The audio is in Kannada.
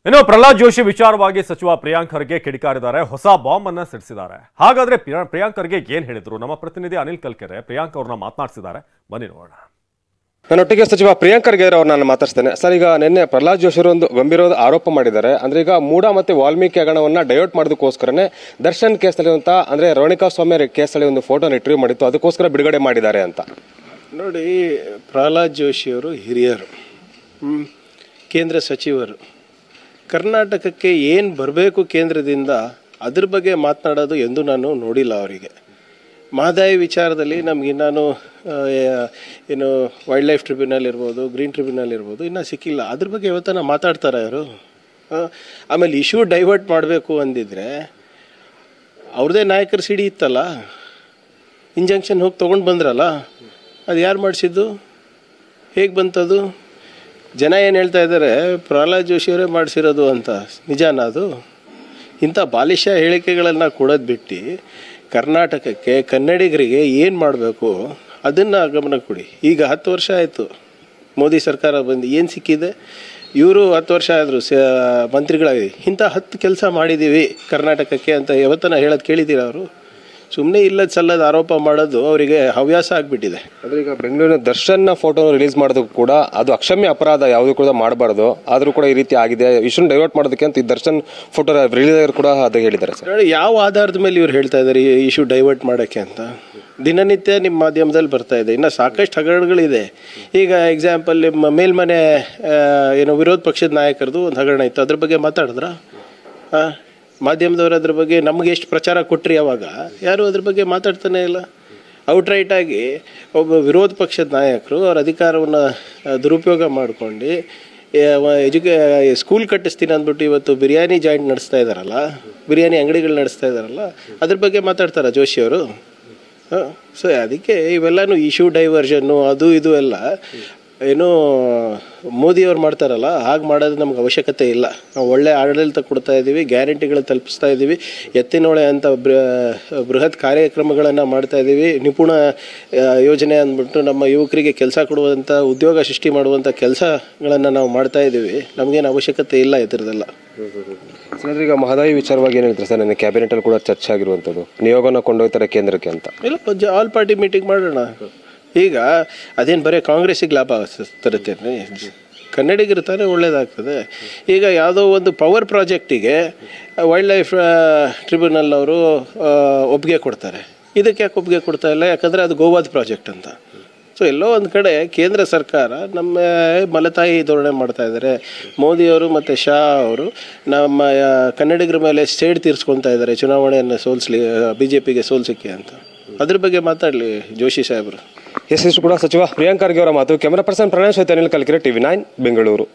ಇನ್ನು ಪ್ರಹ್ಲಾದ್ ಜೋಶಿ ವಿಚಾರವಾಗಿ ಸಚಿವ ಪ್ರಿಯಾಂಕ್ ಖರ್ಗೆ ಕಿಡಿಕಾರಿದ್ದಾರೆ. ಹೊಸ ಬಾಂಬ್ ಅನ್ನ ಸಿಡಿಸಿದ್ದಾರೆ. ಹಾಗಾದ್ರೆ ಪ್ರಿಯಾಂಕ್ ಖರ್ಗೆ ಏನ್ ಹೇಳಿದ್ರು? ನಮ್ಮ ಪ್ರತಿನಿಧಿ ಅನಿಲ್ ಕಲ್ಕೆರೆ ಪ್ರಿಯಾಂಕ್ ಅವ್ರನ್ನ ಮಾತನಾಡಿಸಿದ್ದಾರೆ. ಬನ್ನಿ ನೋಡೋಣ. ನನ್ನೊಟ್ಟಿಗೆ ಸಚಿವ ಪ್ರಿಯಾಂಕ್ ಖರ್ಗೆ ಅವ್ರನ್ನ ಮಾತಾಡ್ತೇನೆ. ಸರ್, ಈಗ ನಿನ್ನೆ ಪ್ರಹ್ಲಾದ್ ಜೋಶಿ ಅವರು ಒಂದು ಗಂಭೀರವಾದ ಆರೋಪ ಮಾಡಿದ್ದಾರೆ. ಅಂದ್ರೆ ಈಗ ಮೂಡ ಮತ್ತೆ ವಾಲ್ಮೀಕಿ ಹಗರಣವನ್ನ ಡೈವರ್ಟ್ ಮಾಡೋದಕ್ಕೋಸ್ಕರನೇ ದರ್ಶನ್ ಕೇಸ್ನಲ್ಲಿ ಅಂದ್ರೆ ರೇಣುಕಾ ಸ್ವಾಮಿ ಕೇಸ್ನಲ್ಲಿ ಒಂದು ಫೋಟೋ ರಿಟ್ರೀವ್ ಮಾಡಿತ್ತು, ಅದಕ್ಕೋಸ್ಕರ ಬಿಡುಗಡೆ ಮಾಡಿದ್ದಾರೆ ಅಂತ. ನೋಡಿ, ಪ್ರಹ್ಲಾದ್ ಜೋಶಿ ಅವರು ಹಿರಿಯರು, ಕೇಂದ್ರ ಸಚಿವರು. ಕರ್ನಾಟಕಕ್ಕೆ ಏನು ಬರಬೇಕು ಕೇಂದ್ರದಿಂದ ಅದ್ರ ಬಗ್ಗೆ ಮಾತನಾಡೋದು ಎಂದು ನಾನು ನೋಡಿಲ್ಲ. ಅವರಿಗೆ ಮಹದಾಯಿ ವಿಚಾರದಲ್ಲಿ ನಮಗೆ ನಾನು ಏನು ವೈಲ್ಡ್ ಲೈಫ್ ಟ್ರಿಬ್ಯುನಲ್ ಇರ್ಬೋದು, ಗ್ರೀನ್ ಟ್ರಿಬ್ಯುನಲ್ ಇರ್ಬೋದು, ಇನ್ನೂ ಸಿಕ್ಕಿಲ್ಲ. ಅದ್ರ ಬಗ್ಗೆ ಇವತ್ತನ ಮಾತಾಡ್ತಾರೆ ಅವರು. ಆಮೇಲೆ ಇಶ್ಯೂ ಡೈವರ್ಟ್ ಮಾಡಬೇಕು ಅಂದಿದ್ರೆ ಅವ್ರದ್ದೇ ನಾಯಕರ ಸಿಡಿ ಇತ್ತಲ್ಲ, ಇಂಜಂಕ್ಷನ್ ಹೋಗಿ ತೊಗೊಂಡು ಬಂದ್ರಲ್ಲ, ಅದು ಯಾರು ಮಾಡಿಸಿದ್ದು? ಹೇಗೆ ಬಂತದು? ಜನ ಏನು ಹೇಳ್ತಾ ಇದ್ದಾರೆ, ಪ್ರಹ್ಲಾದ್ ಜೋಶಿಯವರೇ ಮಾಡಿಸಿರೋದು ಅಂತ. ನಿಜಾನ ಅದು? ಇಂಥ ಬಾಲಿಶ ಹೇಳಿಕೆಗಳನ್ನು ಕೊಡೋದು ಬಿಟ್ಟು ಕರ್ನಾಟಕಕ್ಕೆ, ಕನ್ನಡಿಗರಿಗೆ ಏನು ಮಾಡಬೇಕು ಅದನ್ನು ಗಮನ ಕೊಡಿ. ಈಗ 10 ವರ್ಷ ಆಯಿತು ಮೋದಿ ಸರ್ಕಾರ ಬಂದು, ಏನು ಸಿಕ್ಕಿದೆ? ಇವರು 10 ವರ್ಷ ಆದರು ಮಂತ್ರಿಗಳಾಗಿ, ಇಂಥ 10 ಕೆಲಸ ಮಾಡಿದ್ದೀವಿ ಕರ್ನಾಟಕಕ್ಕೆ ಅಂತ ಯಾವತ್ತನ ಹೇಳೋದು ಕೇಳಿದ್ದೀರ ಅವರು? ಸುಮ್ಮನೆ ಇಲ್ಲದ ಸಲ್ಲದ ಆರೋಪ ಮಾಡೋದು ಅವರಿಗೆ ಹವ್ಯಾಸ ಆಗಿಬಿಟ್ಟಿದೆ. ಆದರೆ ಈಗ ಬೆಂಗಳೂರಿನ ದರ್ಶನ್ ಫೋಟೋ ರಿಲೀಸ್ ಮಾಡೋದಕ್ಕೂ ಕೂಡ ಅದು ಅಕ್ಷಮ್ಯ ಅಪರಾಧ, ಯಾವುದೂ ಕೂಡ ಮಾಡಬಾರ್ದು. ಆದರೂ ಕೂಡ ಈ ರೀತಿ ಆಗಿದೆ. ಇಶ್ಯೂನ ಡೈವರ್ಟ್ ಮಾಡೋದಕ್ಕೆ ಅಂತ ಈ ದರ್ಶನ್ ಫೋಟೋ ರಿಲೀಸ್ ಕೂಡ ಅದು ಹೇಳಿದ್ದಾರೆ. ಸರ್, ನೋಡಿ, ಯಾವ ಆಧಾರದ ಮೇಲೆ ಇವ್ರು ಹೇಳ್ತಾ ಇದ್ದಾರೆ ಈ ಇಶ್ಯೂ ಡೈವರ್ಟ್ ಮಾಡೋಕ್ಕೆ ಅಂತ? ದಿನನಿತ್ಯ ನಿಮ್ಮ ಮಾಧ್ಯಮದಲ್ಲಿ ಬರ್ತಾ ಇದೆ. ಇನ್ನು ಸಾಕಷ್ಟು ಹಗರಣಗಳಿದೆ. ಈಗ ಎಕ್ಸಾಂಪಲ್, ನಿಮ್ಮ ಮೇಲ್ಮನೆ ಏನು ವಿರೋಧ ಪಕ್ಷದ ನಾಯಕರದು ಒಂದು ಹಗರಣ ಇತ್ತು, ಅದ್ರ ಬಗ್ಗೆ ಮಾತಾಡಿದ್ರ? ಮಾಧ್ಯಮದವರು ಅದ್ರ ಬಗ್ಗೆ ನಮಗೆ ಎಷ್ಟು ಪ್ರಚಾರ ಕೊಟ್ಟರಿ? ಅವಾಗ ಯಾರು ಅದ್ರ ಬಗ್ಗೆ ಮಾತಾಡ್ತಾನೆ ಇಲ್ಲ. ಔಟ್ರೈಟಾಗಿ ಒಬ್ಬ ವಿರೋಧ ಪಕ್ಷದ ನಾಯಕರು ಅವ್ರ ಅಧಿಕಾರವನ್ನು ದುರುಪಯೋಗ ಮಾಡ್ಕೊಂಡು ಸ್ಕೂಲ್ ಕಟ್ಟಿಸ್ತೀನಿ ಅಂದ್ಬಿಟ್ಟು ಇವತ್ತು ಬಿರಿಯಾನಿ ಜಾಯಿಂಟ್ ನಡೆಸ್ತಾ ಇದ್ದಾರಲ್ಲ, ಬಿರಿಯಾನಿ ಅಂಗಡಿಗಳು ನಡೆಸ್ತಾ ಇದ್ದಾರಲ್ಲ, ಅದ್ರ ಬಗ್ಗೆ ಮಾತಾಡ್ತಾರ ಜೋಶಿಯವರು? ಸೊ ಅದಕ್ಕೆ ಇವೆಲ್ಲನೂ ಇಶ್ಯೂ ಡೈವರ್ಷನ್ನು ಅದು ಇದು ಎಲ್ಲ ಏನೋ ಮೋದಿಯವ್ರು ಮಾಡ್ತಾರಲ್ಲ, ಹಾಗೆ ಮಾಡೋದು ನಮ್ಗೆ ಅವಶ್ಯಕತೆ ಇಲ್ಲ. ನಾವು ಒಳ್ಳೆ ಆಡಳಿತ ಕೊಡ್ತಾ ಇದ್ದೀವಿ, ಗ್ಯಾರಂಟಿಗಳು ತಲುಪಿಸ್ತಾ ಇದ್ದೀವಿ, ಎತ್ತಿನೊಳೆ ಅಂತ ಬೃಹತ್ ಕಾರ್ಯಕ್ರಮಗಳನ್ನು ಮಾಡ್ತಾ ಇದ್ದೀವಿ, ನಿಪುಣ ಯೋಜನೆ ಅಂದ್ಬಿಟ್ಟು ನಮ್ಮ ಯುವಕರಿಗೆ ಕೆಲಸ ಕೊಡುವಂಥ, ಉದ್ಯೋಗ ಸೃಷ್ಟಿ ಮಾಡುವಂಥ ಕೆಲಸಗಳನ್ನು ನಾವು ಮಾಡ್ತಾ ಇದ್ದೀವಿ. ನಮಗೇನು ಅವಶ್ಯಕತೆ ಇಲ್ಲ ಇದರದೆಲ್ಲ. ಸರ್, ಈಗ ಮಹದಾಯಿ ವಿಚಾರವಾಗಿ ಏನು ಹೇಳ್ತಾರೆ ಸರ್? ನನ್ನ ಕ್ಯಾಬಿನೆಟಲ್ಲಿ ಕೂಡ ಚರ್ಚೆ ಆಗಿರುವಂಥದ್ದು, ನಿಯೋಗನ ಕೊಂಡೊಯ್ತಾರೆ ಕೇಂದ್ರಕ್ಕೆ ಅಂತ. ಇಲ್ಲ, ಆಲ್ ಪಾರ್ಟಿ ಮೀಟಿಂಗ್ ಮಾಡೋಣ. ಈಗ ಅದೇನು ಬರೀ ಕಾಂಗ್ರೆಸ್ಸಿಗೆ ಲಾಭ ತರುತ್ತೇನೆ? ಕನ್ನಡಿಗರು ತಾನೇ ಒಳ್ಳೇದಾಗ್ತದೆ. ಈಗ ಯಾವುದೋ ಒಂದು ಪವರ್ ಪ್ರಾಜೆಕ್ಟಿಗೆ ವೈಲ್ಡ್ ಲೈಫ್ ಟ್ರಿಬ್ಯುನಲ್ ಅವರು ಒಪ್ಪಿಗೆ ಕೊಡ್ತಾರೆ. ಇದಕ್ಕೆ ಯಾಕೆ ಒಪ್ಪಿಗೆ ಕೊಡ್ತಾ ಇಲ್ಲ? ಯಾಕಂದರೆ ಅದು ಗೋವಾದ ಪ್ರಾಜೆಕ್ಟ್ ಅಂತ. ಸೊ ಎಲ್ಲೋ ಒಂದು ಕಡೆ ಕೇಂದ್ರ ಸರ್ಕಾರ ನಮ್ಮ ಮಲತಾಯಿ ಧೋರಣೆ ಮಾಡ್ತಾ ಇದ್ದಾರೆ. ಮೋದಿಯವರು ಮತ್ತು ಶಾ ಅವರು ನಮ್ಮ ಕನ್ನಡಿಗರ ಮೇಲೆ ಸೇಡ್ ತೀರಿಸ್ಕೊತಾ ಇದ್ದಾರೆ, ಚುನಾವಣೆಯನ್ನು BJPಗೆ ಸೋಲ್ಸೋಕ್ಕೆ ಅಂತ. ಅದ್ರ ಬಗ್ಗೆ ಮಾತಾಡಲಿ ಜೋಶಿ ಸಾಹೇಬರು. ಎಸ್ ಕೂಡ ಸಚಿವ ಪ್ರಿಯಾಂಕ್ ಖರ್ಗೆ ಅವರ ಮಾತು. ಕ್ಯಾಮರಾ ಪರ್ಸನ್ ಪ್ರಣಯ್ ಸಹಿತ ಅನಿಲ್ ಕಲ್ಕೆರೆ, TV9 ಬೆಂಗಳೂರು.